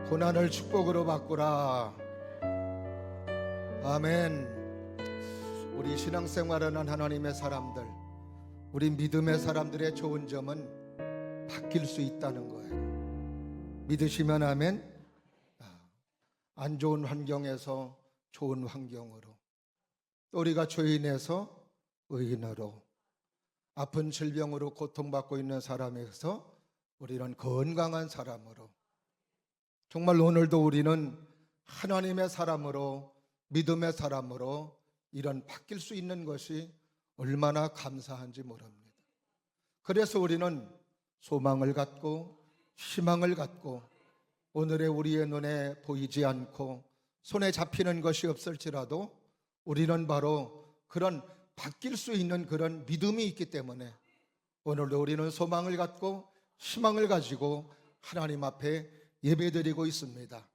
고난을 축복으로 바꾸라. 아멘. 우리 신앙생활하는 하나님의 사람들, 우리 믿음의 사람들의 좋은 점은 바뀔 수 있다는 거예요. 믿으시면 아멘. 안 좋은 환경에서 좋은 환경으로, 또 우리가 죄인에서 의인으로, 아픈 질병으로 고통받고 있는 사람에서 우리는 건강한 사람으로, 정말 오늘도 우리는 하나님의 사람으로, 믿음의 사람으로 이런 바뀔 수 있는 것이 얼마나 감사한지 모릅니다. 그래서 우리는 소망을 갖고 희망을 갖고, 오늘의 우리의 눈에 보이지 않고 손에 잡히는 것이 없을지라도 우리는 바로 그런 바뀔 수 있는 그런 믿음이 있기 때문에 오늘도 우리는 소망을 갖고 희망을 가지고 하나님 앞에 예배드리고 있습니다.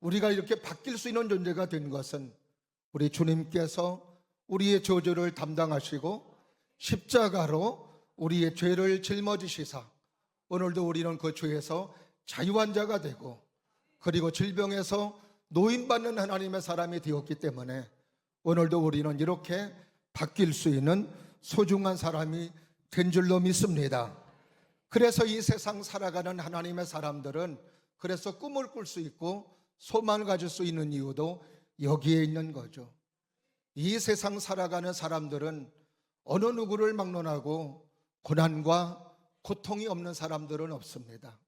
우리가 이렇게 바뀔 수 있는 존재가 된 것은 우리 주님께서 우리의 저주를 담당하시고 십자가로 우리의 죄를 짊어지시사 오늘도 우리는 그 죄에서 자유한 자가 되고, 그리고 질병에서 노인받는 하나님의 사람이 되었기 때문에 오늘도 우리는 이렇게 바뀔 수 있는 소중한 사람이 된 줄로 믿습니다. 그래서 이 세상 살아가는 하나님의 사람들은 그래서 꿈을 꿀 수 있고 소망을 가질 수 있는 이유도 여기에 있는 거죠. 이 세상 살아가는 사람들은 어느 누구를 막론하고 고난과 고통이 없는 사람들은 없습니다.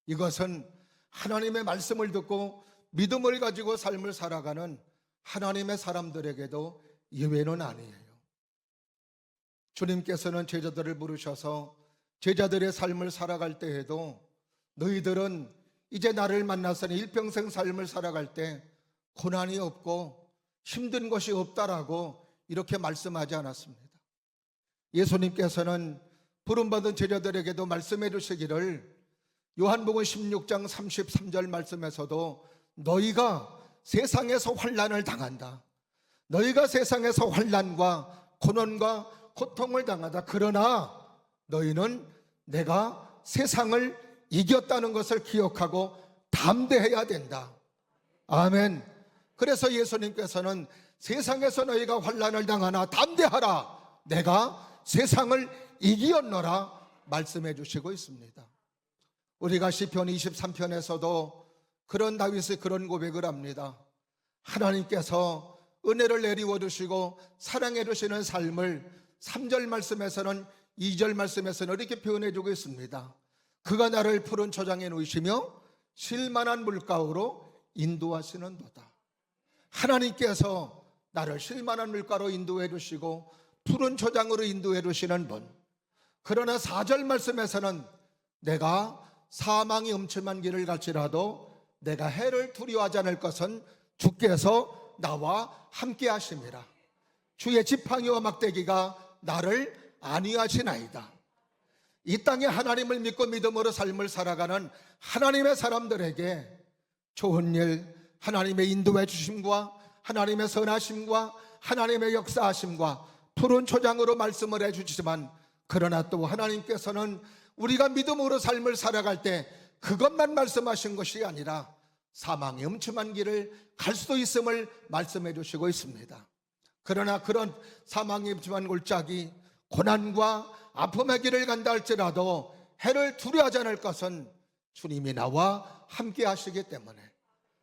이것은 하나님의 말씀을 듣고 믿음을 가지고 삶을 살아가는 하나님의 사람들에게도 예외는 아니에요. 주님께서는 제자들을 부르셔서 제자들의 삶을 살아갈 때에도 너희들은 이제 나를 만나서는 일평생 삶을 살아갈 때 고난이 없고 힘든 것이 없다라고 이렇게 말씀하지 않았습니다. 예수님께서는 부름받은 제자들에게도 말씀해 주시기를 요한복음 16장 33절 말씀에서도 너희가 세상에서 환난을 당한다, 너희가 세상에서 환난과 고난과 고통을 당하다, 그러나 너희는 내가 세상을 이겼다는 것을 기억하고 담대해야 된다. 아멘. 그래서 예수님께서는 세상에서 너희가 환난을 당하나 담대하라, 내가 세상을 이기었노라 말씀해 주시고 있습니다. 우리가 시편 23편에서도 그런 다윗의 그런 고백을 합니다. 하나님께서 은혜를 내리워 주시고 사랑해 주시는 삶을 3절 말씀에서는 2절 말씀에서는 이렇게 표현해 주고 있습니다. 그가 나를 푸른 초장에 놓으시며 쉴만한 물가로 인도하시는도다. 하나님께서 나를 쉴만한 물가로 인도해 주시고 푸른 초장으로 인도해 주시는 분. 그러나 4절 말씀에서는 내가 사망이 엄침한 길을 갈지라도 내가 해를 두려워하지 않을 것은 주께서 나와 함께 하심이라. 주의 지팡이와 막대기가 나를 안위하시나이다. 이 땅에 하나님을 믿고 믿음으로 삶을 살아가는 하나님의 사람들에게 좋은 일, 하나님의 인도해 주심과 하나님의 선하심과 하나님의 역사하심과 푸른 초장으로 말씀을 해주시지만, 그러나 또 하나님께서는 우리가 믿음으로 삶을 살아갈 때 그것만 말씀하신 것이 아니라 사망의 음침한 길을 갈 수도 있음을 말씀해 주시고 있습니다. 그러나 그런 사망의 음침한 골짜기, 고난과 아픔의 길을 간다 할지라도 해를 두려워하지 않을 것은 주님이 나와 함께 하시기 때문에,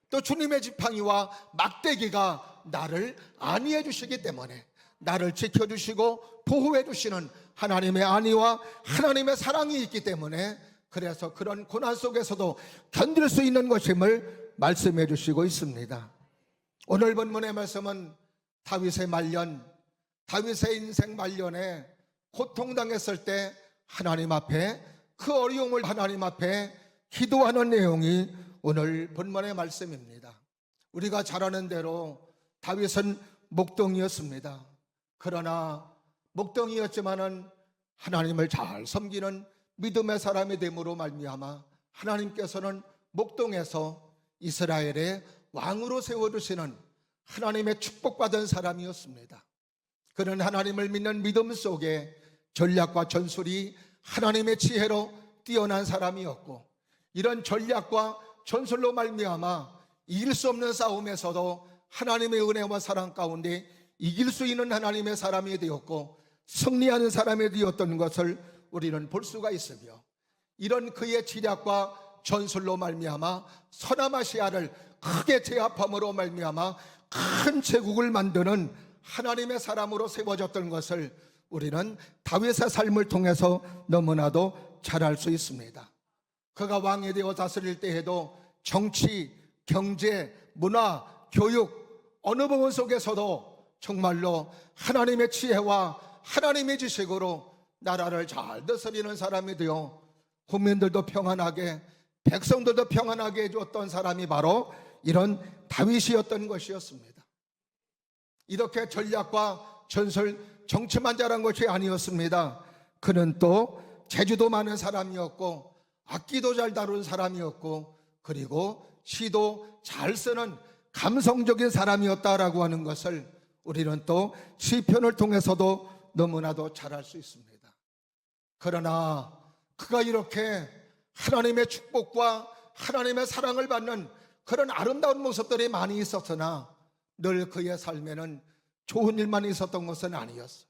또 주님의 지팡이와 막대기가 나를 안위해 주시기 때문에, 나를 지켜주시고 보호해 주시는 하나님의 안위와 하나님의 사랑이 있기 때문에, 그래서 그런 고난 속에서도 견딜 수 있는 것임을 말씀해 주시고 있습니다. 오늘 본문의 말씀은 다윗의 말년, 다윗의 인생 말년에 고통당했을 때 하나님 앞에, 그 어려움을 하나님 앞에 기도하는 내용이 오늘 본문의 말씀입니다. 우리가 잘 아는 대로 다윗은 목동이었습니다. 그러나 목동이었지만은 하나님을 잘 섬기는 믿음의 사람이 됨으로 말미암아 하나님께서는 목동에서 이스라엘의 왕으로 세워두시는 하나님의 축복받은 사람이었습니다. 그는 하나님을 믿는 믿음 속에 전략과 전술이 하나님의 지혜로 뛰어난 사람이었고, 이런 전략과 전술로 말미암아 이길 수 없는 싸움에서도 하나님의 은혜와 사랑 가운데 이길 수 있는 하나님의 사람이 되었고 승리하는 사람이 되었던 것을 우리는 볼 수가 있으며, 이런 그의 지략과 전술로 말미암아 서남아시아를 크게 제압함으로 말미암아 큰 제국을 만드는 하나님의 사람으로 세워졌던 것을 우리는 다윗의 삶을 통해서 너무나도 잘 알 수 있습니다. 그가 왕이 되어 다스릴 때에도 정치, 경제, 문화, 교육 어느 부분 속에서도 정말로 하나님의 지혜와 하나님의 지식으로 나라를 잘 다스리는 사람이 되어 국민들도 평안하게, 백성들도 평안하게 해주었던 사람이 바로 이런 다윗이었던 것이었습니다. 이렇게 전략과 전술, 정치만 잘한 것이 아니었습니다. 그는 또 재주도 많은 사람이었고 악기도 잘 다룬 사람이었고 그리고 시도 잘 쓰는 감성적인 사람이었다라고 하는 것을 우리는 또 시편을 통해서도 너무나도 잘 알 수 있습니다. 그러나 그가 이렇게 하나님의 축복과 하나님의 사랑을 받는 그런 아름다운 모습들이 많이 있었으나 늘 그의 삶에는 좋은 일만 있었던 것은 아니었어요.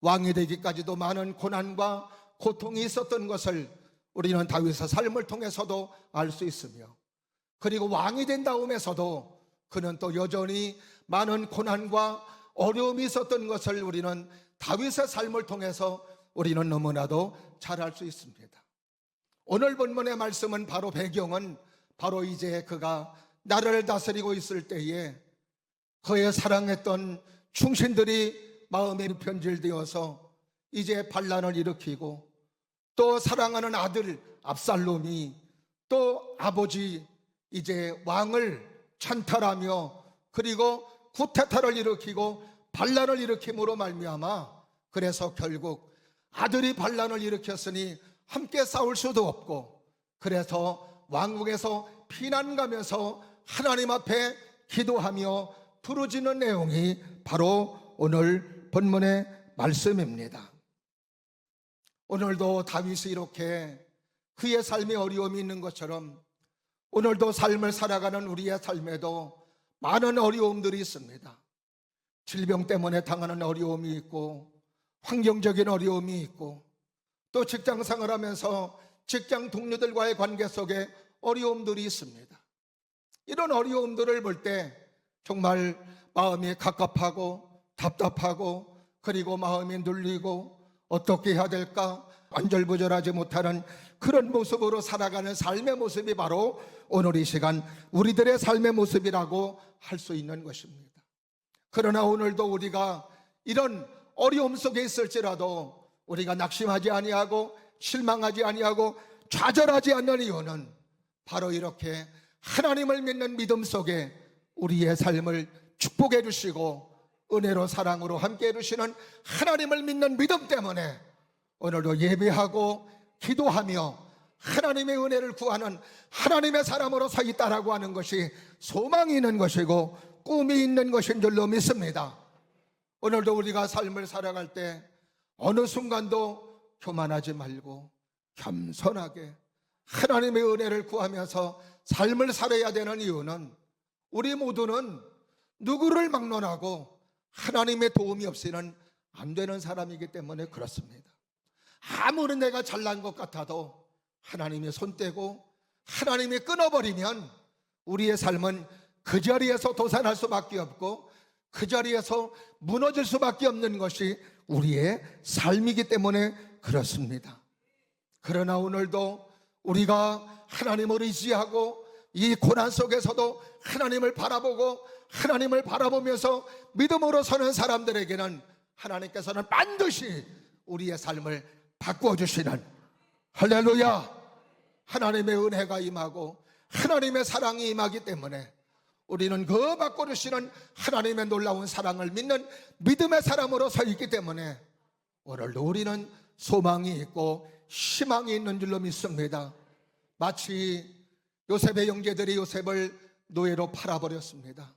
왕이 되기까지도 많은 고난과 고통이 있었던 것을 우리는 다윗의 삶을 통해서도 알 수 있으며, 그리고 왕이 된 다음에서도 그는 또 여전히 많은 고난과 어려움이 있었던 것을 우리는 다윗의 삶을 통해서 우리는 너무나도 잘 알 수 있습니다. 오늘 본문의 말씀은 바로 배경은 바로 이제 그가 나라를 다스리고 있을 때에 그의 사랑했던 충신들이 마음에 편질되어서 이제 반란을 일으키고, 또 사랑하는 아들 압살롬이 또 아버지 이제 왕을 찬탈하며 그리고 쿠데타를 일으키고 반란을 일으킴으로 말미암아, 그래서 결국 아들이 반란을 일으켰으니 함께 싸울 수도 없고, 그래서 왕궁에서 피난 가면서 하나님 앞에 기도하며 부르짖는 내용이 바로 오늘 본문의 말씀입니다. 오늘도 다윗이 이렇게 그의 삶에 어려움이 있는 것처럼 오늘도 삶을 살아가는 우리의 삶에도 많은 어려움들이 있습니다. 질병 때문에 당하는 어려움이 있고, 환경적인 어려움이 있고, 또 직장 생활하면서 직장 동료들과의 관계 속에 어려움들이 있습니다. 이런 어려움들을 볼 때 정말 마음이 갑갑하고 답답하고 그리고 마음이 눌리고 어떻게 해야 될까 안절부절하지 못하는 그런 모습으로 살아가는 삶의 모습이 바로 오늘 이 시간 우리들의 삶의 모습이라고 할 수 있는 것입니다. 그러나 오늘도 우리가 이런 어려움 속에 있을지라도 우리가 낙심하지 아니하고 실망하지 아니하고 좌절하지 않는 이유는 바로 이렇게 하나님을 믿는 믿음 속에 우리의 삶을 축복해 주시고 은혜로 사랑으로 함께 해주시는 하나님을 믿는 믿음 때문에 오늘도 예배하고 기도하며 하나님의 은혜를 구하는 하나님의 사람으로 서 있다라고 하는 것이 소망이 있는 것이고 꿈이 있는 것인 줄로 믿습니다. 오늘도 우리가 삶을 살아갈 때 어느 순간도 교만하지 말고 겸손하게 하나님의 은혜를 구하면서 삶을 살아야 되는 이유는 우리 모두는 누구를 막론하고 하나님의 도움이 없이는 안 되는 사람이기 때문에 그렇습니다. 아무리 내가 잘난 것 같아도 하나님의 손 떼고 하나님이 끊어버리면 우리의 삶은 그 자리에서 도산할 수밖에 없고 그 자리에서 무너질 수밖에 없는 것이 우리의 삶이기 때문에 그렇습니다. 그러나 오늘도 우리가 하나님을 의지하고 이 고난 속에서도 하나님을 바라보고 하나님을 바라보면서 믿음으로 서는 사람들에게는 하나님께서는 반드시 우리의 삶을 바꾸어 주시는 할렐루야 하나님의 은혜가 임하고 하나님의 사랑이 임하기 때문에 우리는 그 바꾸어 주시는 하나님의 놀라운 사랑을 믿는 믿음의 사람으로 서 있기 때문에 오늘도 우리는 소망이 있고 희망이 있는 줄로 믿습니다. 마치 요셉의 형제들이 요셉을 노예로 팔아버렸습니다.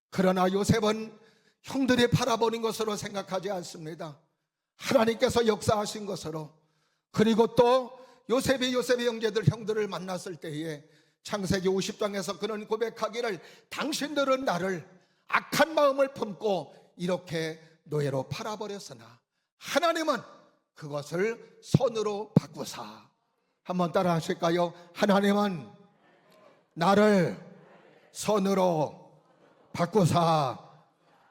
그러나 요셉은 형들이 팔아버린 것으로 생각하지 않습니다. 하나님께서 역사하신 것으로, 그리고 또 요셉의 형제들 형들을 만났을 때에 창세기 50장에서 그는 고백하기를 당신들은 나를 악한 마음을 품고 이렇게 노예로 팔아버렸으나 하나님은 그것을 선으로 바꾸사. 한번 따라 하실까요? 하나님은 나를 선으로 바꾸사.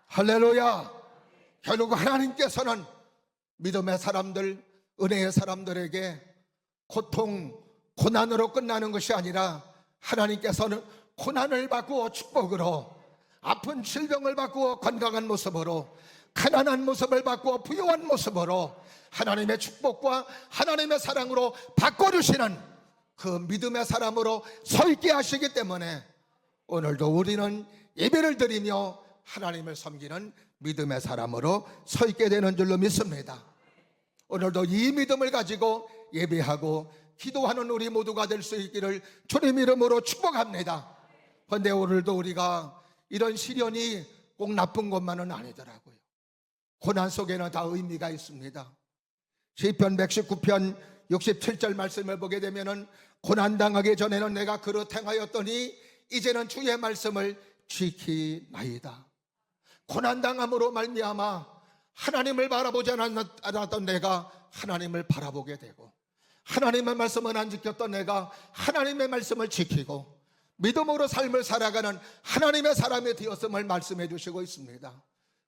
할렐루야. 결국 하나님께서는 믿음의 사람들, 은혜의 사람들에게 고통, 고난으로 끝나는 것이 아니라 하나님께서는 고난을 바꾸어 축복으로, 아픈 질병을 바꾸어 건강한 모습으로, 가난한 모습을 바꾸어 부유한 모습으로 하나님의 축복과 하나님의 사랑으로 바꿔주시는 그 믿음의 사람으로 서 있게 하시기 때문에 오늘도 우리는 예배를 드리며 하나님을 섬기는 믿음의 사람으로 서 있게 되는 줄로 믿습니다. 오늘도 이 믿음을 가지고 예배하고 기도하는 우리 모두가 될 수 있기를 주님 이름으로 축복합니다. 그런데 오늘도 우리가 이런 시련이 꼭 나쁜 것만은 아니더라고요. 고난 속에는 다 의미가 있습니다. 시편 119편 67절 말씀을 보게 되면은 고난당하기 전에는 내가 그릇 행하였더니 이제는 주의 말씀을 지키나이다. 고난당함으로 말미암아 하나님을 바라보지 않았던 내가 하나님을 바라보게 되고, 하나님의 말씀을 안 지켰던 내가 하나님의 말씀을 지키고 믿음으로 삶을 살아가는 하나님의 사람이 되었음을 말씀해 주시고 있습니다.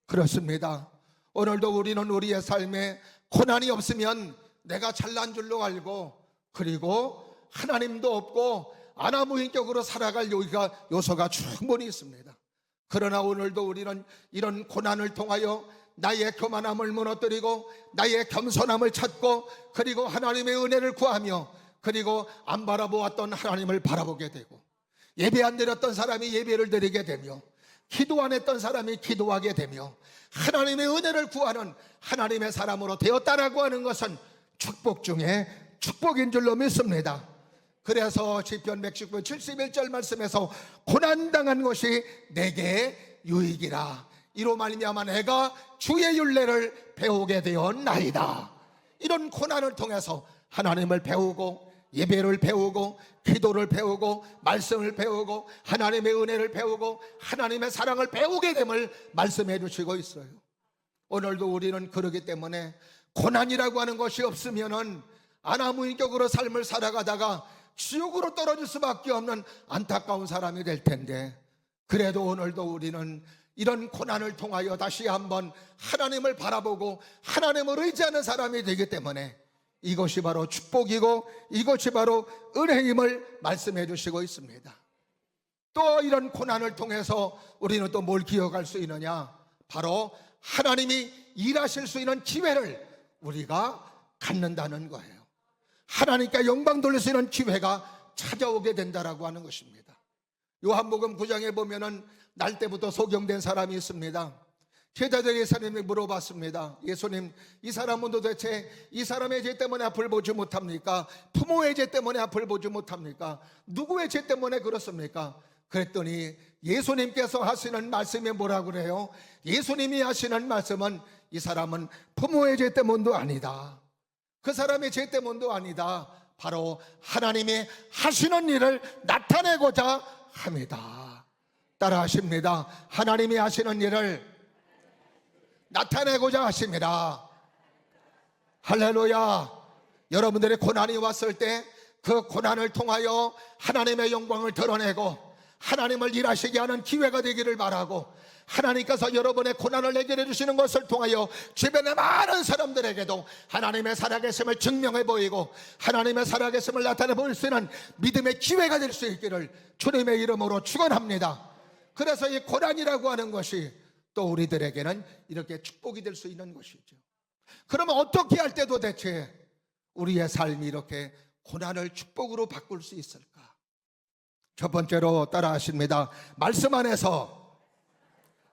그렇습니다. 오늘도 우리는 우리의 삶에 고난이 없으면 내가 잘난 줄로 알고, 그리고 하나님도 없고 아나무인격으로 살아갈 요소가 충분히 있습니다. 그러나 오늘도 우리는 이런 고난을 통하여 나의 교만함을 무너뜨리고 나의 겸손함을 찾고, 그리고 하나님의 은혜를 구하며, 그리고 안 바라보았던 하나님을 바라보게 되고, 예배 안 드렸던 사람이 예배를 드리게 되며, 기도 안 했던 사람이 기도하게 되며, 하나님의 은혜를 구하는 하나님의 사람으로 되었다라고 하는 것은 축복 중에 축복인 줄로 믿습니다. 그래서 시편 119편 71절 말씀에서 고난당한 것이 내게 유익이라. 이로 말미암아 내가 주의 율례를 배우게 되었나이다. 이런 고난을 통해서 하나님을 배우고, 예배를 배우고, 기도를 배우고, 말씀을 배우고, 하나님의 은혜를 배우고, 하나님의 사랑을 배우게 됨을 말씀해 주시고 있어요. 오늘도 우리는 그러기 때문에 고난이라고 하는 것이 없으면은 아나무인격으로 삶을 살아가다가 지옥으로 떨어질 수밖에 없는 안타까운 사람이 될 텐데, 그래도 오늘도 우리는 이런 고난을 통하여 다시 한번 하나님을 바라보고 하나님을 의지하는 사람이 되기 때문에 이것이 바로 축복이고 이것이 바로 은혜임을 말씀해 주시고 있습니다. 또 이런 고난을 통해서 우리는 또 뭘 기억할 수 있느냐? 바로 하나님이 일하실 수 있는 기회를 우리가 갖는다는 거예요. 하나님께 영광 돌릴 수 있는 기회가 찾아오게 된다라고 하는 것입니다. 요한복음 9장에 보면은 날 때부터 소경된 사람이 있습니다. 제자들이 예수님이 물어봤습니다. 예수님, 이 사람은 도대체 이 사람의 죄 때문에 앞을 보지 못합니까? 부모의 죄 때문에 앞을 보지 못합니까? 누구의 죄 때문에 그렇습니까? 그랬더니 예수님께서 하시는 말씀이 뭐라고 그래요? 예수님이 하시는 말씀은 이 사람은 부모의 죄 때문도 아니다, 그 사람의 죄 때문도 아니다, 바로 하나님이 하시는 일을 나타내고자 합니다. 따라 하십니다. 하나님이 하시는 일을 나타내고자 하십니다. 할렐루야. 여러분들의 고난이 왔을 때 그 고난을 통하여 하나님의 영광을 드러내고 하나님을 일하시게 하는 기회가 되기를 바라고, 하나님께서 여러분의 고난을 해결해 주시는 것을 통하여 주변의 많은 사람들에게도 하나님의 살아계심을 증명해 보이고 하나님의 살아계심을 나타내 보일 수 있는 믿음의 기회가 될 수 있기를 주님의 이름으로 축원합니다. 그래서 이 고난이라고 하는 것이 또 우리들에게는 이렇게 축복이 될 수 있는 것이죠. 그러면 어떻게 할 때 도대체 우리의 삶이 이렇게 고난을 축복으로 바꿀 수 있을까? 첫 번째로 따라 하십니다. 말씀 안에서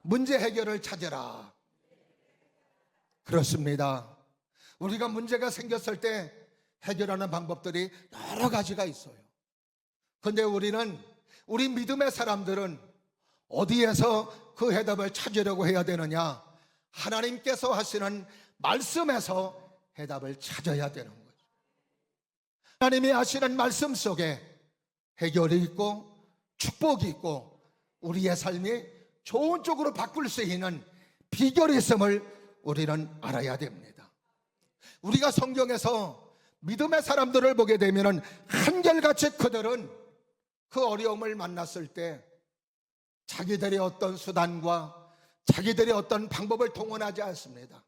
문제 해결을 찾으라. 그렇습니다. 우리가 문제가 생겼을 때 해결하는 방법들이 여러 가지가 있어요. 그런데 우리 믿음의 사람들은 어디에서 그 해답을 찾으려고 해야 되느냐? 하나님께서 하시는 말씀에서 해답을 찾아야 되는 거죠. 하나님이 하시는 말씀 속에 해결이 있고 축복이 있고 우리의 삶이 좋은 쪽으로 바꿀 수 있는 비결이 있음을 우리는 알아야 됩니다. 우리가 성경에서 믿음의 사람들을 보게 되면 한결같이 그들은 그 어려움을 만났을 때 자기들의 어떤 수단과 자기들의 어떤 방법을 동원하지 않습니다.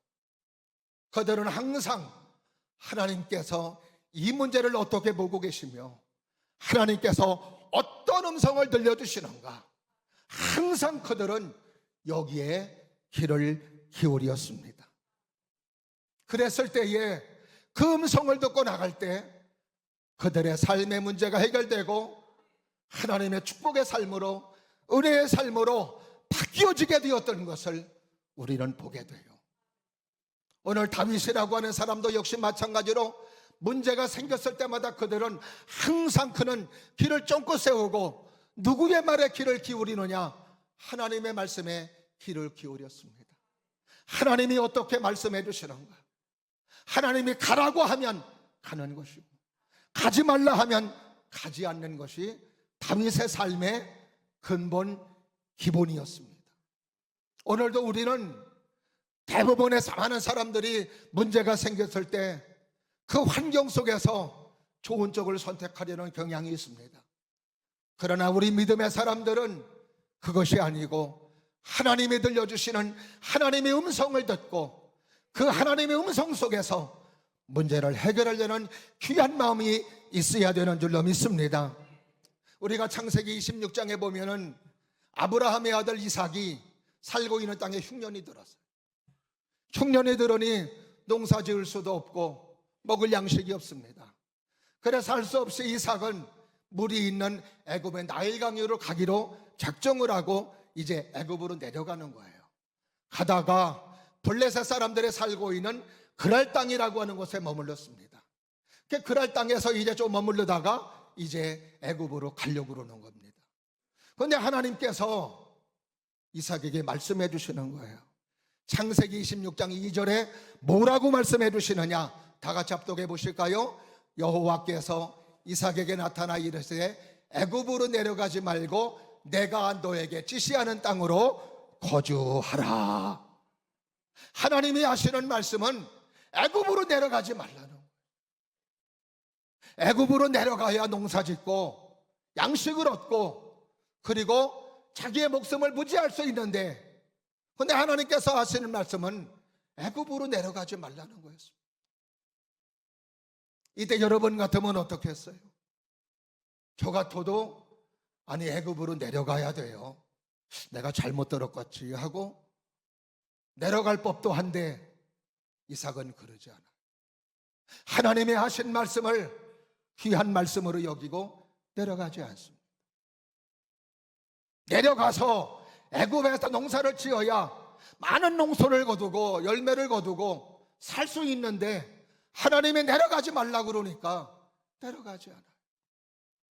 그들은 항상 하나님께서 이 문제를 어떻게 보고 계시며 하나님께서 어떤 음성을 들려주시는가, 항상 그들은 여기에 귀를 기울였습니다. 그랬을 때에 그 음성을 듣고 나갈 때 그들의 삶의 문제가 해결되고 하나님의 축복의 삶으로, 은혜의 삶으로 바뀌어지게 되었던 것을 우리는 보게 돼요. 오늘 다윗이라고 하는 사람도 역시 마찬가지로 문제가 생겼을 때마다 그들은 항상 그는 귀를 쫑긋 세우고 누구의 말에 귀를 기울이느냐? 하나님의 말씀에 귀를 기울였습니다. 하나님이 어떻게 말씀해 주시는가? 하나님이 가라고 하면 가는 것이고 가지 말라 하면 가지 않는 것이 다윗의 삶의 근본 기본이었습니다. 오늘도 우리는 대부분의 많은 사람들이 문제가 생겼을 때 그 환경 속에서 좋은 쪽을 선택하려는 경향이 있습니다. 그러나 우리 믿음의 사람들은 그것이 아니고 하나님이 들려주시는 하나님의 음성을 듣고 그 하나님의 음성 속에서 문제를 해결하려는 귀한 마음이 있어야 되는 줄로 믿습니다. 우리가 창세기 26장에 보면은 아브라함의 아들 이삭이 살고 있는 땅에 흉년이 들었어요. 흉년이 들으니 농사 지을 수도 없고 먹을 양식이 없습니다. 그래서 할 수 없이 이삭은 물이 있는 애굽의 나일강으로 가기로 작정을 하고 이제 애굽으로 내려가는 거예요. 가다가 블레셋 사람들이 살고 있는 그랄 땅이라고 하는 곳에 머물렀습니다. 그 그랄 땅에서 이제 좀 머물르다가 이제 애굽으로 가려고 그러는 겁니다. 그런데 하나님께서 이삭에게 말씀해 주시는 거예요. 창세기 26장 2절에 뭐라고 말씀해 주시느냐? 다 같이 합독해 보실까요? 여호와께서 이삭에게 나타나 이르시되 애굽으로 내려가지 말고 내가 너에게 지시하는 땅으로 거주하라. 하나님이 하시는 말씀은 애굽으로 내려가지 말라는 거예요. 애굽으로 내려가야 농사 짓고 양식을 얻고 그리고 자기의 목숨을 부지할 수 있는데, 그런데 하나님께서 하시는 말씀은 애굽으로 내려가지 말라는 거였습니다. 이때 여러분 같으면 어떻게 했어요? 저 같아도 아니 애굽으로 내려가야 돼요, 내가 잘못 들었겠지 하고 내려갈 법도 한데 이삭은 그러지 않아요. 하나님의 하신 말씀을 귀한 말씀으로 여기고 내려가지 않습니다. 내려가서 애굽에서 농사를 지어야 많은 농소를 거두고 열매를 거두고 살 수 있는데 하나님이 내려가지 말라고 그러니까 내려가지 않아요.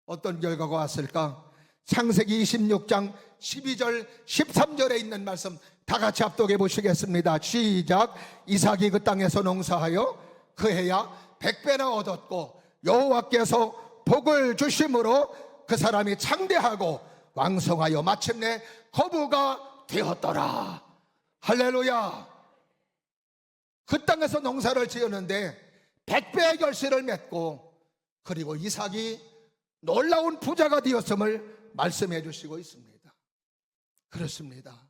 어떤 결과가 왔을까? 창세기 26장 12절 13절에 있는 말씀 다 같이 합독해 보시겠습니다. 시작. 이삭이 그 땅에서 농사하여 그 해야 100배나 얻었고 여호와께서 복을 주심으로 그 사람이 창대하고 왕성하여 마침내 거부가 되었더라. 할렐루야. 그 땅에서 농사를 지었는데 100배의 결실을 맺고 그리고 이삭이 놀라운 부자가 되었음을 말씀해 주시고 있습니다. 그렇습니다.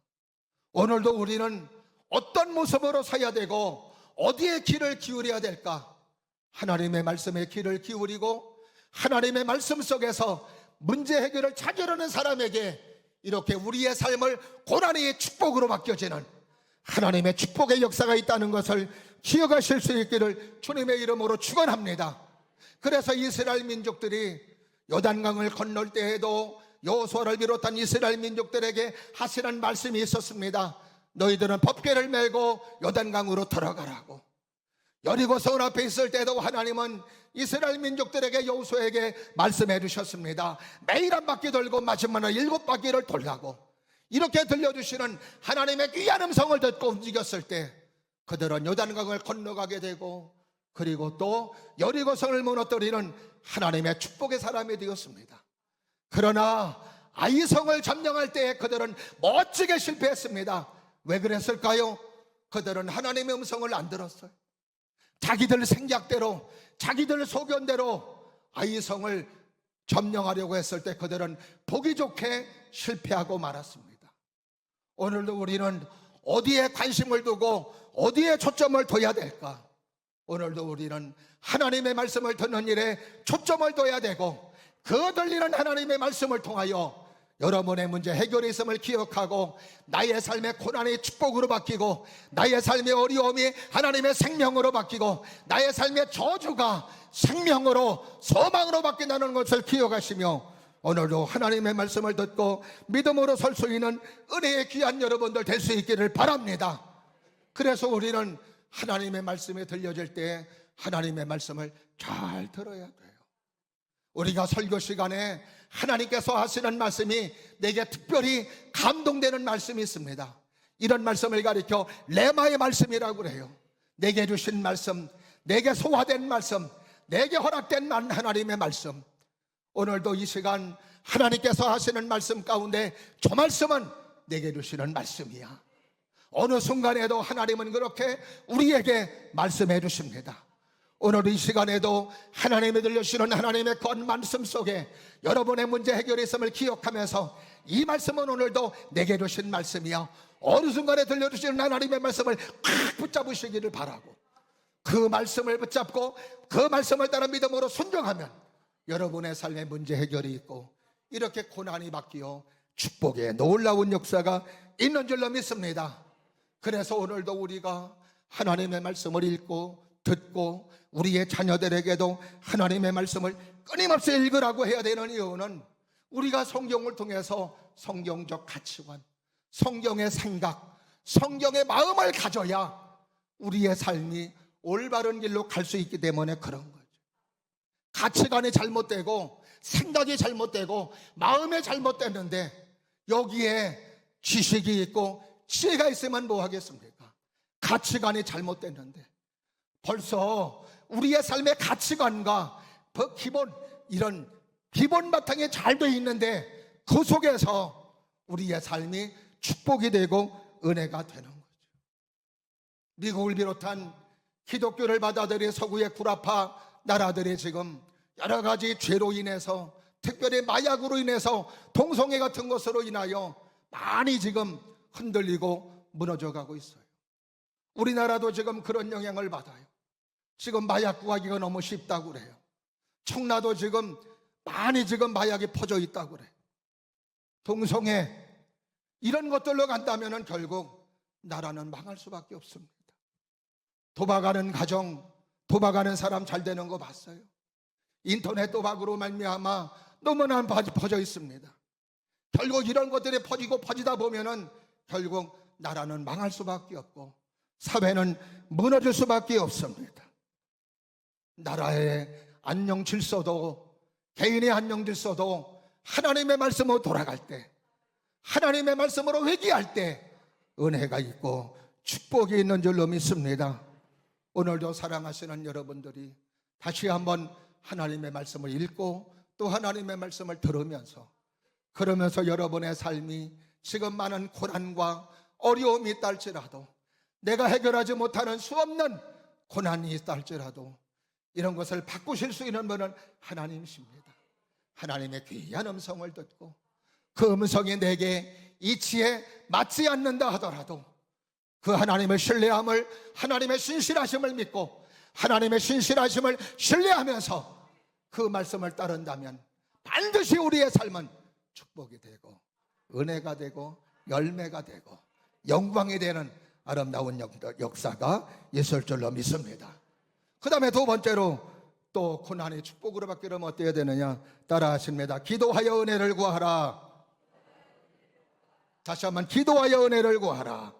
오늘도 우리는 어떤 모습으로 서야 되고 어디에 귀를 기울여야 될까? 하나님의 말씀에 귀를 기울이고 하나님의 말씀 속에서 문제 해결을 찾으려는 사람에게 이렇게 우리의 삶을 고난의 축복으로 바뀌어지는 하나님의 축복의 역사가 있다는 것을 기억하실 수 있기를 주님의 이름으로 축원합니다. 그래서 이스라엘 민족들이 요단강을 건널 때에도 여호수아를 비롯한 이스라엘 민족들에게 하시는 말씀이 있었습니다. 너희들은 법궤를 메고 요단강으로 들어가라고. 여리고성 앞에 있을 때도 하나님은 이스라엘 민족들에게 여호수아에게 말씀해 주셨습니다. 매일 한 바퀴 돌고 마지막에 7바퀴를 돌라고. 이렇게 들려주시는 하나님의 귀한 음성을 듣고 움직였을 때 그들은 요단강을 건너가게 되고 그리고 또 여리고성을 무너뜨리는 하나님의 축복의 사람이 되었습니다. 그러나 아이성을 점령할 때에 그들은 멋지게 실패했습니다. 왜 그랬을까요? 그들은 하나님의 음성을 안 들었어요. 자기들 생각대로, 자기들 소견대로 아이성을 점령하려고 했을 때 그들은 보기 좋게 실패하고 말았습니다. 오늘도 우리는 어디에 관심을 두고 어디에 초점을 둬야 될까? 오늘도 우리는 하나님의 말씀을 듣는 일에 초점을 둬야 되고, 그 들리는 하나님의 말씀을 통하여 여러분의 문제 해결이 있음을 기억하고, 나의 삶의 고난이 축복으로 바뀌고, 나의 삶의 어려움이 하나님의 생명으로 바뀌고, 나의 삶의 저주가 생명으로, 소망으로 바뀐다는 것을 기억하시며, 오늘도 하나님의 말씀을 듣고 믿음으로 설 수 있는 은혜의 귀한 여러분들 될 수 있기를 바랍니다. 그래서 우리는 하나님의 말씀이 들려질 때 하나님의 말씀을 잘 들어야 돼요. 우리가 설교 시간에 하나님께서 하시는 말씀이 내게 특별히 감동되는 말씀이 있습니다. 이런 말씀을 가리켜 레마의 말씀이라고 그래요. 내게 주신 말씀, 내게 소화된 말씀, 내게 허락된 하나님의 말씀. 오늘도 이 시간 하나님께서 하시는 말씀 가운데 저 말씀은 내게 주시는 말씀이야. 어느 순간에도 하나님은 그렇게 우리에게 말씀해 주십니다. 오늘 이 시간에도 하나님이 들려주시는 하나님의 건 말씀 속에 여러분의 문제 해결이 있음을 기억하면서, 이 말씀은 오늘도 내게 주신 말씀이야. 어느 순간에 들려주시는 하나님의 말씀을 꽉 붙잡으시기를 바라고, 그 말씀을 붙잡고 그 말씀을 따라 믿음으로 순종하면 여러분의 삶의 문제 해결이 있고, 이렇게 고난이 바뀌어 축복의 놀라운 역사가 있는 줄로 믿습니다. 그래서 오늘도 우리가 하나님의 말씀을 읽고 듣고 우리의 자녀들에게도 하나님의 말씀을 끊임없이 읽으라고 해야 되는 이유는, 우리가 성경을 통해서 성경적 가치관, 성경의 생각, 성경의 마음을 가져야 우리의 삶이 올바른 길로 갈 수 있기 때문에 그런 거죠. 가치관이 잘못되고 생각이 잘못되고 마음이 잘못됐는데 여기에 지식이 있고 지혜가 있으면 뭐 하겠습니까? 가치관이 잘못됐는데 벌써 우리의 삶의 가치관과 그 이런 기본 바탕이 잘 돼 있는데 그 속에서 우리의 삶이 축복이 되고 은혜가 되는 거죠. 미국을 비롯한 기독교를 받아들인 서구의 구라파 나라들이 지금 여러 가지 죄로 인해서, 특별히 마약으로 인해서, 동성애 같은 것으로 인하여 많이 지금 흔들리고 무너져 가고 있어요. 우리나라도 지금 그런 영향을 받아요. 지금 마약 구하기가 너무 쉽다고 그래요. 청라도 지금 많이 지금 마약이 퍼져 있다고 그래요. 동성애 이런 것들로 간다면 결국 나라는 망할 수밖에 없습니다. 도박하는 가정, 도박하는 사람 잘 되는 거 봤어요. 인터넷 도박으로 말미암아 너무나 퍼져 있습니다. 결국 이런 것들이 퍼지다 보면은 결국 나라는 망할 수밖에 없고 사회는 무너질 수밖에 없습니다. 나라의 안녕 질서도, 개인의 안녕 질서도 하나님의 말씀으로 돌아갈 때, 하나님의 말씀으로 회개할 때 은혜가 있고 축복이 있는 줄로 믿습니다. 오늘도 사랑하시는 여러분들이 다시 한번 하나님의 말씀을 읽고 또 하나님의 말씀을 들으면서, 그러면서 여러분의 삶이 지금 많은 고난과 어려움이 있다 할지라도, 내가 해결하지 못하는 수없는 고난이 있다 할지라도 이런 것을 바꾸실 수 있는 분은 하나님이십니다. 하나님의 귀한 음성을 듣고 그 음성이 내게 이치에 맞지 않는다 하더라도 그 하나님의 신뢰함을, 하나님의 신실하심을 믿고 하나님의 신실하심을 신뢰하면서 그 말씀을 따른다면 반드시 우리의 삶은 축복이 되고 은혜가 되고 열매가 되고 영광이 되는 아름다운 역사가 있을 줄로 믿습니다. 그 다음에 두 번째로 또 고난이 축복으로 바뀌려면 어떻게 되느냐? 따라 하십니다. 기도하여 은혜를 구하라. 다시 한번 기도하여 은혜를 구하라.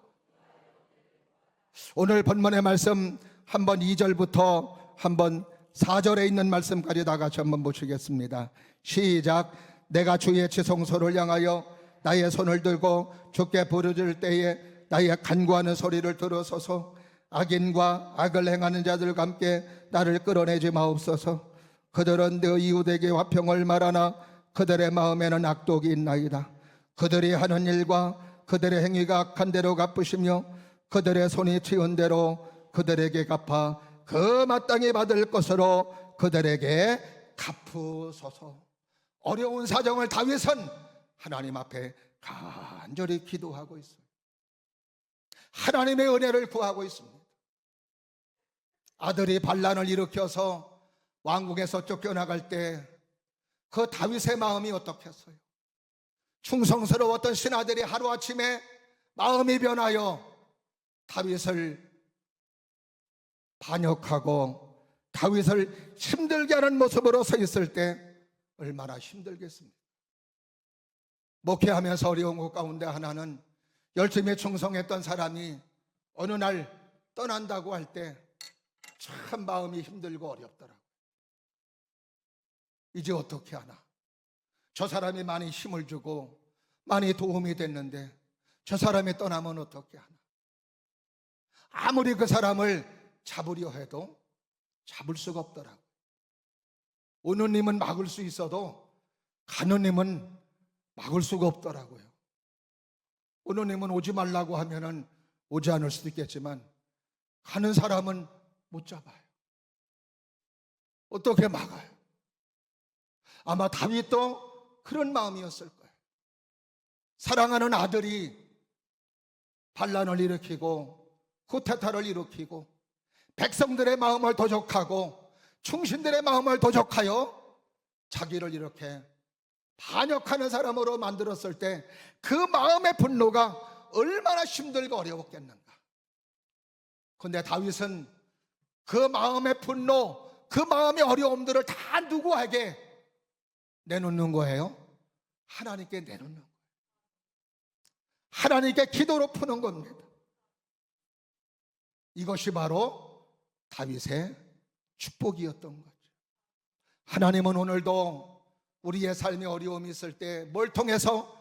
오늘 본문의 말씀 한번 2절부터 한번 4절에 있는 말씀까지 다 같이 한번 보시겠습니다. 시작. 내가 주의 지성소를 향하여 나의 손을 들고 주께 부르짖을 때에 나의 간구하는 소리를 들으소서. 악인과 악을 행하는 자들과 함께 나를 끌어내지 마옵소서. 그들은 내 이웃에게 화평을 말하나 그들의 마음에는 악독이 있나이다. 그들이 하는 일과 그들의 행위가 악한 대로 갚으시며 그들의 손이 치운 대로 그들에게 갚아 그 마땅히 받을 것으로 그들에게 갚으소서. 어려운 사정을 다윗은 하나님 앞에 간절히 기도하고 있어요. 하나님의 은혜를 구하고 있습니다. 아들이 반란을 일으켜서 왕궁에서 쫓겨나갈 때 그 다윗의 마음이 어떻겠어요? 충성스러웠던 신하들이 하루아침에 마음이 변하여 다윗을 반역하고 다윗을 힘들게 하는 모습으로 서 있을 때 얼마나 힘들겠습니까? 목회하면서 어려운 것 가운데 하나는 열심히 충성했던 사람이 어느 날 떠난다고 할 때 참 마음이 힘들고 어렵더라고요. 이제 어떻게 하나? 저 사람이 많이 힘을 주고 많이 도움이 됐는데 저 사람이 떠나면 어떻게 하나? 아무리 그 사람을 잡으려 해도 잡을 수가 없더라고요. 오는 님은 막을 수 있어도 가는 님은 막을 수가 없더라고요. 오는 님은 오지 말라고 하면은 오지 않을 수도 있겠지만 가는 사람은 못 잡아요. 어떻게 막아요? 아마 다윗도 그런 마음이었을 거예요. 사랑하는 아들이 반란을 일으키고 쿠데타를 일으키고 백성들의 마음을 도적하고 충신들의 마음을 도적하여 자기를 이렇게 반역하는 사람으로 만들었을 때 그 마음의 분노가 얼마나 힘들고 어려웠겠는가. 그런데 다윗은 그 마음의 분노, 그 마음의 어려움들을 다 누구에게 내놓는 거예요? 하나님께 내놓는 거예요. 하나님께 기도로 푸는 겁니다. 이것이 바로 다윗의 축복이었던 거죠. 하나님은 오늘도 우리의 삶에 어려움이 있을 때 뭘 통해서?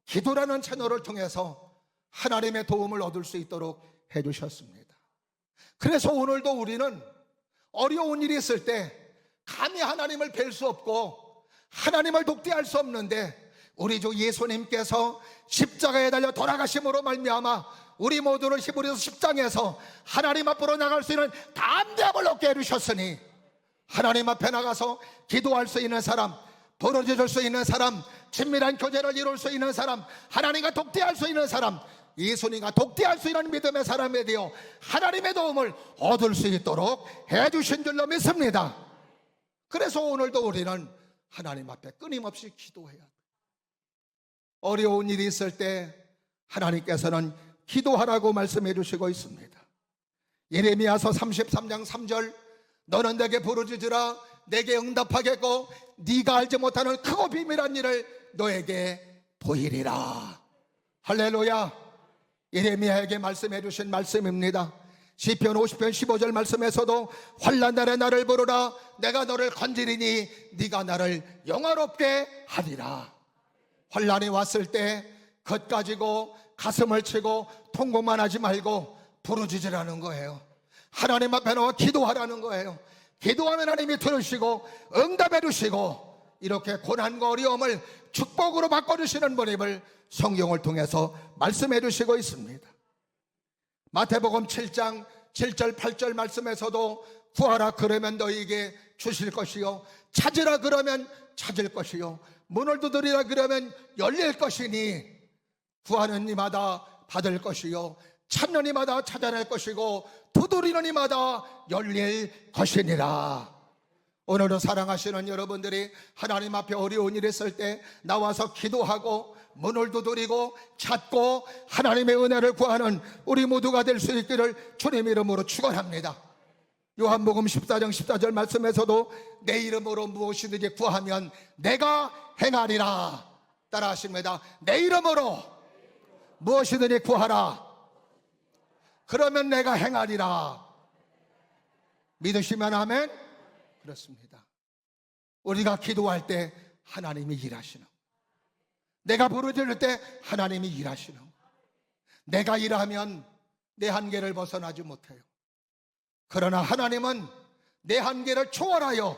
기도라는 채널을 통해서 하나님의 도움을 얻을 수 있도록 해주셨습니다. 그래서 오늘도 우리는 어려운 일이 있을 때 감히 하나님을 뵐 수 없고 하나님을 독대할 수 없는데 우리 주 예수님께서 십자가에 달려 돌아가심으로 말미암아 우리 모두를 히브리서 10장에서 하나님 앞으로 나갈 수 있는 담대함을 얻게 해주셨으니 하나님 앞에 나가서 기도할 수 있는 사람, 벌어져 수 있는 사람, 친밀한 교제를 이룰 수 있는 사람, 하나님과 독대할 수 있는 사람, 예수님과 독대할 수 있는 믿음의 사람에 되어 하나님의 도움을 얻을 수 있도록 해주신 줄로 믿습니다. 그래서 오늘도 우리는 하나님 앞에 끊임없이 기도해야 돼요. 어려운 일이 있을 때 하나님께서는 기도하라고 말씀해 주시고 있습니다. 예레미야서 33장 3절, 너는 내게 부르짖으라 내게 응답하겠고 네가 알지 못하는 크고 비밀한 일을 너에게 보이리라. 할렐루야. 예레미야에게 말씀해 주신 말씀입니다. 시편 50편 15절 말씀에서도 환난 날에 나를 부르라 내가 너를 건지리니 네가 나를 영화롭게 하리라. 환난이 왔을 때 것 가지고 가슴을 치고 통곡만 하지 말고 부르짖으라는 거예요. 하나님 앞에 나와 기도하라는 거예요. 기도하면 하나님이 들으시고 응답해 주시고 이렇게 고난과 어려움을 축복으로 바꿔주시는 분임을 성경을 통해서 말씀해 주시고 있습니다. 마태복음 7장 7절 8절 말씀에서도 구하라 그러면 너희에게 주실 것이요 찾으라 그러면 찾을 것이요 문을 두드리라 그러면 열릴 것이니 구하는 이마다 받을 것이요 찾는 이마다 찾아낼 것이고 두드리는 이마다 열릴 것이니라. 오늘도 사랑하시는 여러분들이 하나님 앞에 어려운 일 있을 때 나와서 기도하고 문을 두드리고 찾고 하나님의 은혜를 구하는 우리 모두가 될 수 있기를 주님 이름으로 축원합니다. 요한복음 14장 14절 말씀에서도 내 이름으로 무엇이든지 구하면 내가 행하리라. 따라 하십니다. 내 이름으로 무엇이든지 구하라. 그러면 내가 행하리라. 믿으시면 아멘. 그렇습니다. 우리가 기도할 때 하나님이 일하시는, 내가 부르짖을 때 하나님이 일하시는, 내가 일하면 내 한계를 벗어나지 못해요. 그러나 하나님은 내 한계를 초월하여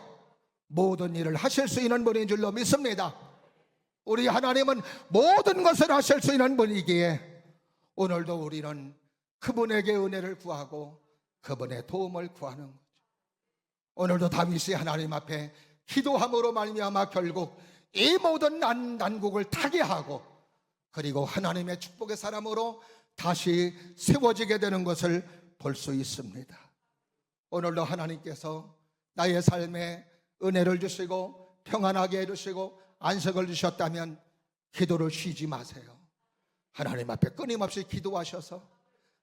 모든 일을 하실 수 있는 분인 줄로 믿습니다. 우리 하나님은 모든 것을 하실 수 있는 분이기에 오늘도 우리는 그분에게 은혜를 구하고 그분의 도움을 구하는 거죠. 오늘도 다윗이 하나님 앞에 기도함으로 말미암아 결국 이 모든 난국을 타개하고 그리고 하나님의 축복의 사람으로 다시 세워지게 되는 것을 볼 수 있습니다. 오늘도 하나님께서 나의 삶에 은혜를 주시고 평안하게 해주시고 안식을 주셨다면 기도를 쉬지 마세요. 하나님 앞에 끊임없이 기도하셔서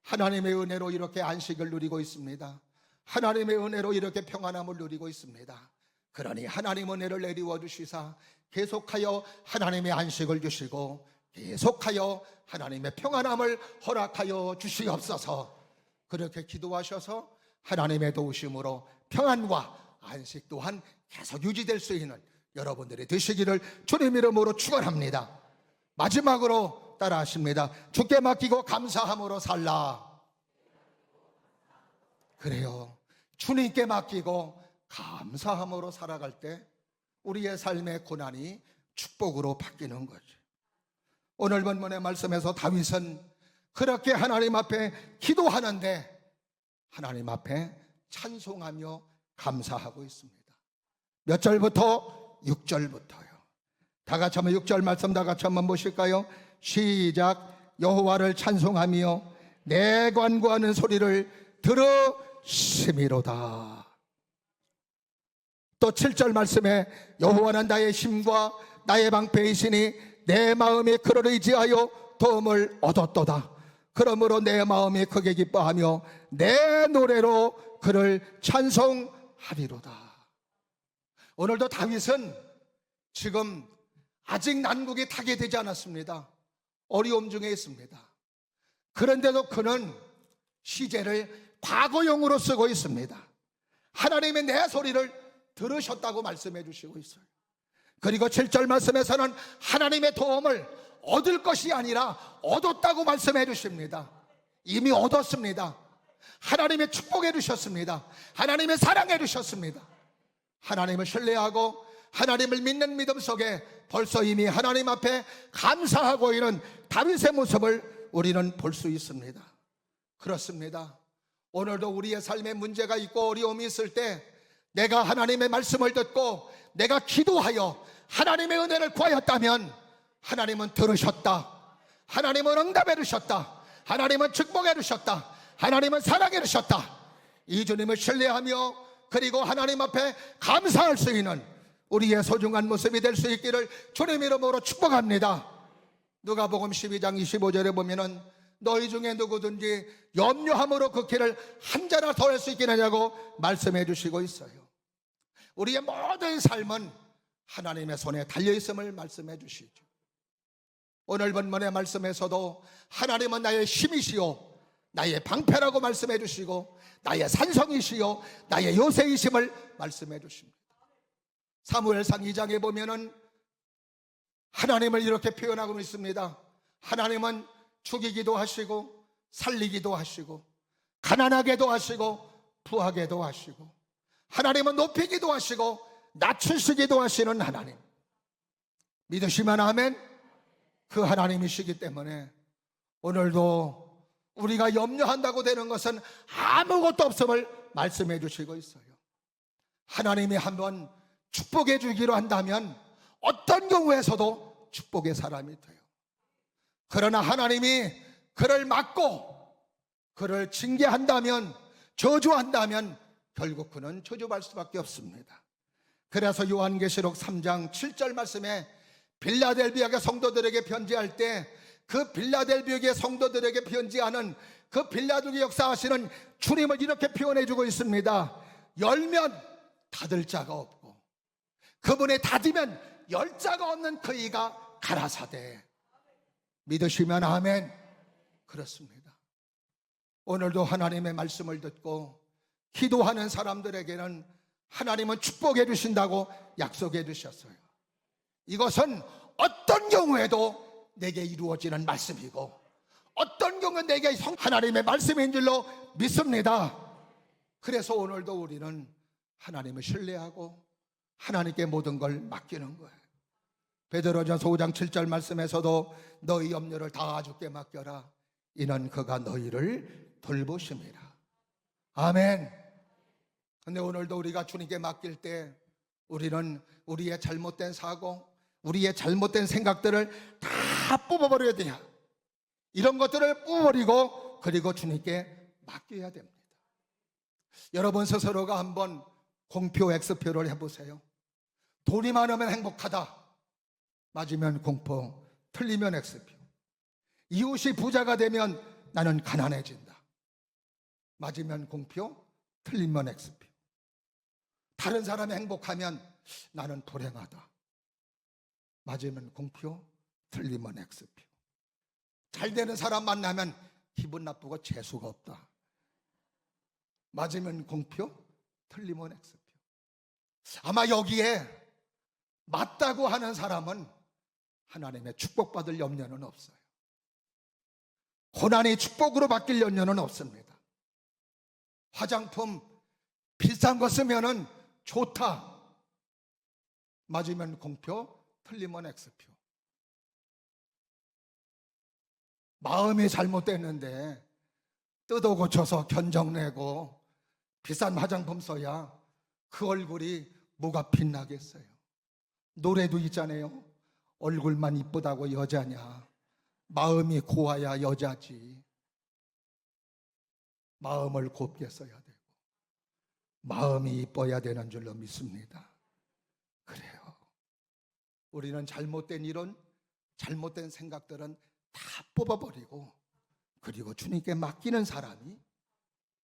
하나님의 은혜로 이렇게 안식을 누리고 있습니다. 하나님의 은혜로 이렇게 평안함을 누리고 있습니다. 그러니 하나님 은혜를 내리워 주시사 계속하여 하나님의 안식을 주시고 계속하여 하나님의 평안함을 허락하여 주시옵소서. 그렇게 기도하셔서 하나님의 도우심으로 평안과 안식 또한 계속 유지될 수 있는 여러분들이 되시기를 주님 이름으로 축원합니다. 마지막으로 따라하십니다. 주께 맡기고 감사함으로 살라. 그래요. 주님께 맡기고 감사함으로 살아갈 때 우리의 삶의 고난이 축복으로 바뀌는 거죠. 오늘 본문의 말씀에서 다윗은 그렇게 하나님 앞에 기도하는데 하나님 앞에 찬송하며 감사하고 있습니다. 몇 절부터? 6절부터요. 다 같이 한번 6절 말씀 다 같이 한번 보실까요? 시작. 여호와를 찬송하며 내 간구하는 소리를 들으심이로다. 또 7절 말씀에 여호와는 나의 힘과 나의 방패이시니 내 마음이 그를 의지하여 도움을 얻었도다. 그러므로 내 마음이 크게 기뻐하며 내 노래로 그를 찬송하리로다. 오늘도 다윗은 지금 아직 난국이 타게 되지 않았습니다. 어려움 중에 있습니다. 그런데도 그는 시제를 과거형으로 쓰고 있습니다. 하나님의 내 소리를 들으셨다고 말씀해 주시고 있어요. 그리고 7절 말씀에서는 하나님의 도움을 얻을 것이 아니라 얻었다고 말씀해 주십니다. 이미 얻었습니다. 하나님의 축복해 주셨습니다. 하나님의 사랑해 주셨습니다. 하나님을 신뢰하고 하나님을 믿는 믿음 속에 벌써 이미 하나님 앞에 감사하고 있는 다윗의 모습을 우리는 볼 수 있습니다. 그렇습니다. 오늘도 우리의 삶에 문제가 있고 어려움이 있을 때 내가 하나님의 말씀을 듣고 내가 기도하여 하나님의 은혜를 구하였다면 하나님은 들으셨다. 하나님은 응답해 주셨다. 하나님은 축복해 주셨다. 하나님은 사랑해 주셨다. 이 주님을 신뢰하며 그리고 하나님 앞에 감사할 수 있는 우리의 소중한 모습이 될 수 있기를 주님 이름으로 축복합니다. 누가복음 12장 25절에 보면은 너희 중에 누구든지 염려함으로 그 길을 한 자나 더 할 수 있겠느냐고 말씀해 주시고 있어요. 우리의 모든 삶은 하나님의 손에 달려있음을 말씀해 주시죠. 오늘 본문의 말씀에서도 하나님은 나의 힘이시오 나의 방패라고 말씀해 주시고 나의 산성이시오 나의 요새이심을 말씀해 주십니다. 사무엘상 2장에 보면은 하나님을 이렇게 표현하고 있습니다. 하나님은 죽이기도 하시고 살리기도 하시고 가난하게도 하시고 부하게도 하시고 하나님은 높이기도 하시고 낮추시기도 하시는 하나님. 믿으시면 아멘. 그 하나님이시기 때문에 오늘도 우리가 염려한다고 되는 것은 아무것도 없음을 말씀해 주시고 있어요. 하나님이 한번 축복해 주기로 한다면 어떤 경우에서도 축복의 사람이 돼요. 그러나 하나님이 그를 막고 그를 징계한다면 저주한다면 결국 그는 저주받을 수밖에 없습니다. 그래서 요한계시록 3장 7절 말씀에 빌라델비아의 성도들에게 편지할 때 그 빌라델비아의 성도들에게 편지하는 그 빌라델비아 역사하시는 주님을 이렇게 표현해 주고 있습니다. 열면 닫을 자가 없고 그분이 닫으면 열 자가 없는 그 이가 가라사대. 믿으시면 아멘. 그렇습니다. 오늘도 하나님의 말씀을 듣고 기도하는 사람들에게는 하나님은 축복해 주신다고 약속해 주셨어요. 이것은 어떤 경우에도 내게 이루어지는 말씀이고 어떤 경우 내게 하나님의 말씀인 줄로 믿습니다. 그래서 오늘도 우리는 하나님을 신뢰하고 하나님께 모든 걸 맡기는 거예요. 베드로전서 5장 7절 말씀에서도 너희 염려를 다 주께 맡겨라. 이는 그가 너희를 돌보심이라. 아멘. 근데 오늘도 우리가 주님께 맡길 때 우리는 우리의 잘못된 사고, 우리의 잘못된 생각들을 다 뽑아버려야 돼요. 이런 것들을 뽑아버리고 그리고 주님께 맡겨야 됩니다. 여러분 스스로가 한번 공표 X표를 해보세요. 돈이 많으면 행복하다. 맞으면 공표, 틀리면 X표. 이웃이 부자가 되면 나는 가난해진다. 맞으면 공표, 틀리면 X표. 다른 사람이 행복하면 나는 불행하다. 맞으면 공표, 틀리면 X표. 잘 되는 사람 만나면 기분 나쁘고 재수가 없다. 맞으면 공표, 틀리면 X표. 아마 여기에 맞다고 하는 사람은 하나님의 축복받을 염려는 없어요. 고난이 축복으로 바뀔 염려는 없습니다. 화장품 비싼 거 쓰면은 좋다. 맞으면 공표, 틀리면 X표. 마음이 잘못됐는데 뜯어 고쳐서 견적내고 비싼 화장품 써야 그 얼굴이 뭐가 빛나겠어요. 노래도 있잖아요. 얼굴만 이쁘다고 여자냐, 마음이 고와야 여자지. 마음을 곱게 써야 되고 마음이 이뻐야 되는 줄로 믿습니다. 그래요. 우리는 잘못된 이론, 잘못된 생각들은 다 뽑아버리고 그리고 주님께 맡기는 사람이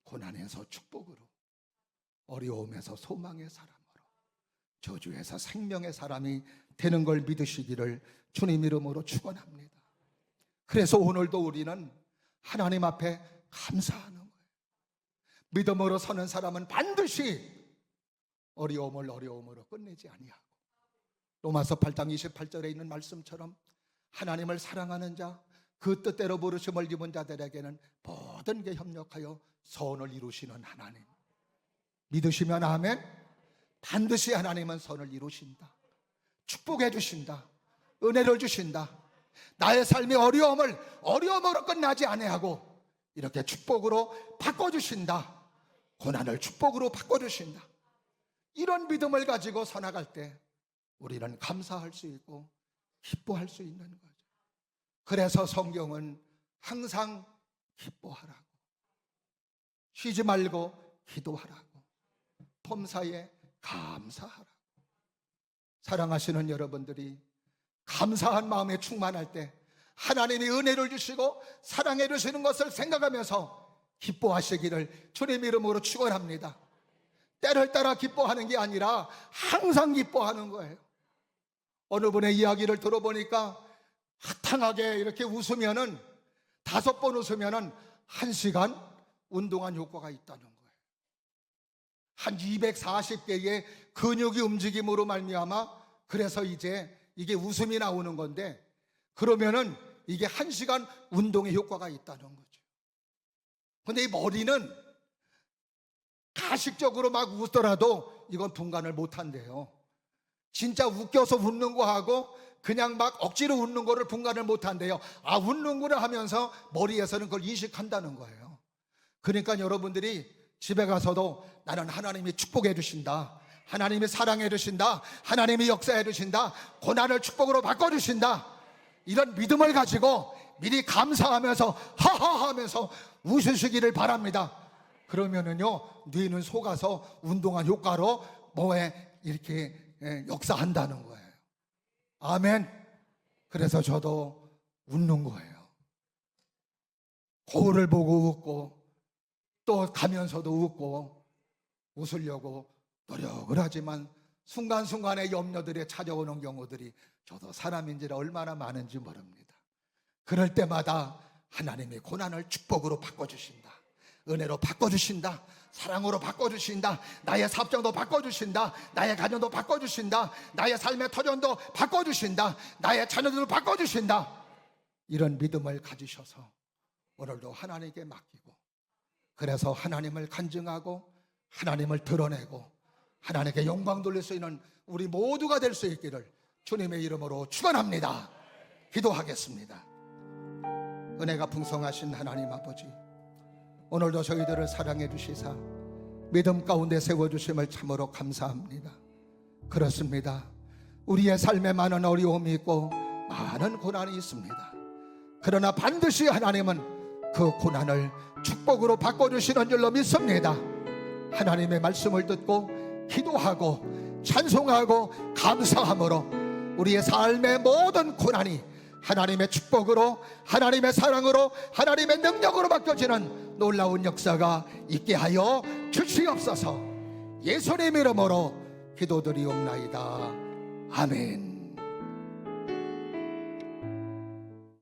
고난에서 축복으로, 어려움에서 소망의 사람으로, 저주에서 생명의 사람이 되는 걸 믿으시기를 주님 이름으로 축원합니다. 그래서 오늘도 우리는 하나님 앞에 감사하는 거예요. 믿음으로 서는 사람은 반드시 어려움을 어려움으로 끝내지 아니하고, 로마서 8장 28절에 있는 말씀처럼 하나님을 사랑하는 자, 그 뜻대로 부르심을 입은 자들에게는 모든 게 협력하여 선을 이루시는 하나님. 믿으시면 아멘. 반드시 하나님은 선을 이루신다. 축복해 주신다. 은혜를 주신다. 나의 삶의 어려움을 어려움으로 끝나지 아니하고 이렇게 축복으로 바꿔주신다. 고난을 축복으로 바꿔주신다. 이런 믿음을 가지고 서나갈 때 우리는 감사할 수 있고 기뻐할 수 있는 거죠. 그래서 성경은 항상 기뻐하라고, 쉬지 말고 기도하라고, 범사에 감사하라고. 사랑하시는 여러분들이 감사한 마음에 충만할 때 하나님이 은혜를 주시고 사랑해 주시는 것을 생각하면서 기뻐하시기를 주님 이름으로 축원합니다. 때를 따라 기뻐하는 게 아니라 항상 기뻐하는 거예요. 어느 분의 이야기를 들어보니까 화탕하게 이렇게 웃으면은 5번 웃으면은 1시간 운동한 효과가 있다는 거예요. 한 240개의 근육이 움직임으로 말미암아 그래서 이제 이게 웃음이 나오는 건데, 그러면은 이게 1시간 운동의 효과가 있다는 거죠. 근데 이 머리는 가식적으로 막 웃더라도 이건 분간을 못 한대요. 진짜 웃겨서 웃는 거하고 그냥 막 억지로 웃는 거를 분간을 못 한대요. 아, 웃는구나 하면서 머리에서는 그걸 인식한다는 거예요. 그러니까 여러분들이 집에 가서도 나는 하나님이 축복해 주신다, 하나님이 사랑해 주신다, 하나님이 역사해 주신다, 고난을 축복으로 바꿔주신다, 이런 믿음을 가지고 미리 감사하면서 하하하면서 웃으시기를 바랍니다. 그러면은요, 뇌는 속아서 운동한 효과로 뭐에 이렇게 역사한다는 거예요. 아멘. 그래서 저도 웃는 거예요. 거울을 보고 웃고 또 가면서도 웃고 웃으려고 노력을 하지만 순간순간에 염려들이 찾아오는 경우들이 저도 사람인지라 얼마나 많은지 모릅니다. 그럴 때마다 하나님의 고난을 축복으로 바꿔주신다, 은혜로 바꿔주신다, 사랑으로 바꿔주신다, 나의 사업장도 바꿔주신다, 나의 가정도 바꿔주신다, 나의 삶의 터전도 바꿔주신다, 나의 자녀들도 바꿔주신다. 이런 믿음을 가지셔서 오늘도 하나님께 맡기고, 그래서 하나님을 간증하고 하나님을 드러내고 하나님께 영광 돌릴 수 있는 우리 모두가 될 수 있기를 주님의 이름으로 축원합니다. 기도하겠습니다. 은혜가 풍성하신 하나님 아버지, 오늘도 저희들을 사랑해 주시사 믿음 가운데 세워주심을 참으로 감사합니다. 그렇습니다. 우리의 삶에 많은 어려움이 있고 많은 고난이 있습니다. 그러나 반드시 하나님은 그 고난을 축복으로 바꿔주시는 줄로 믿습니다. 하나님의 말씀을 듣고 기도하고 찬송하고 감사함으로 우리의 삶의 모든 고난이 하나님의 축복으로, 하나님의 사랑으로, 하나님의 능력으로 바뀌어지는 놀라운 역사가 있게 하여 주시옵소서. 예수님 이름으로 기도드리옵나이다. 아멘.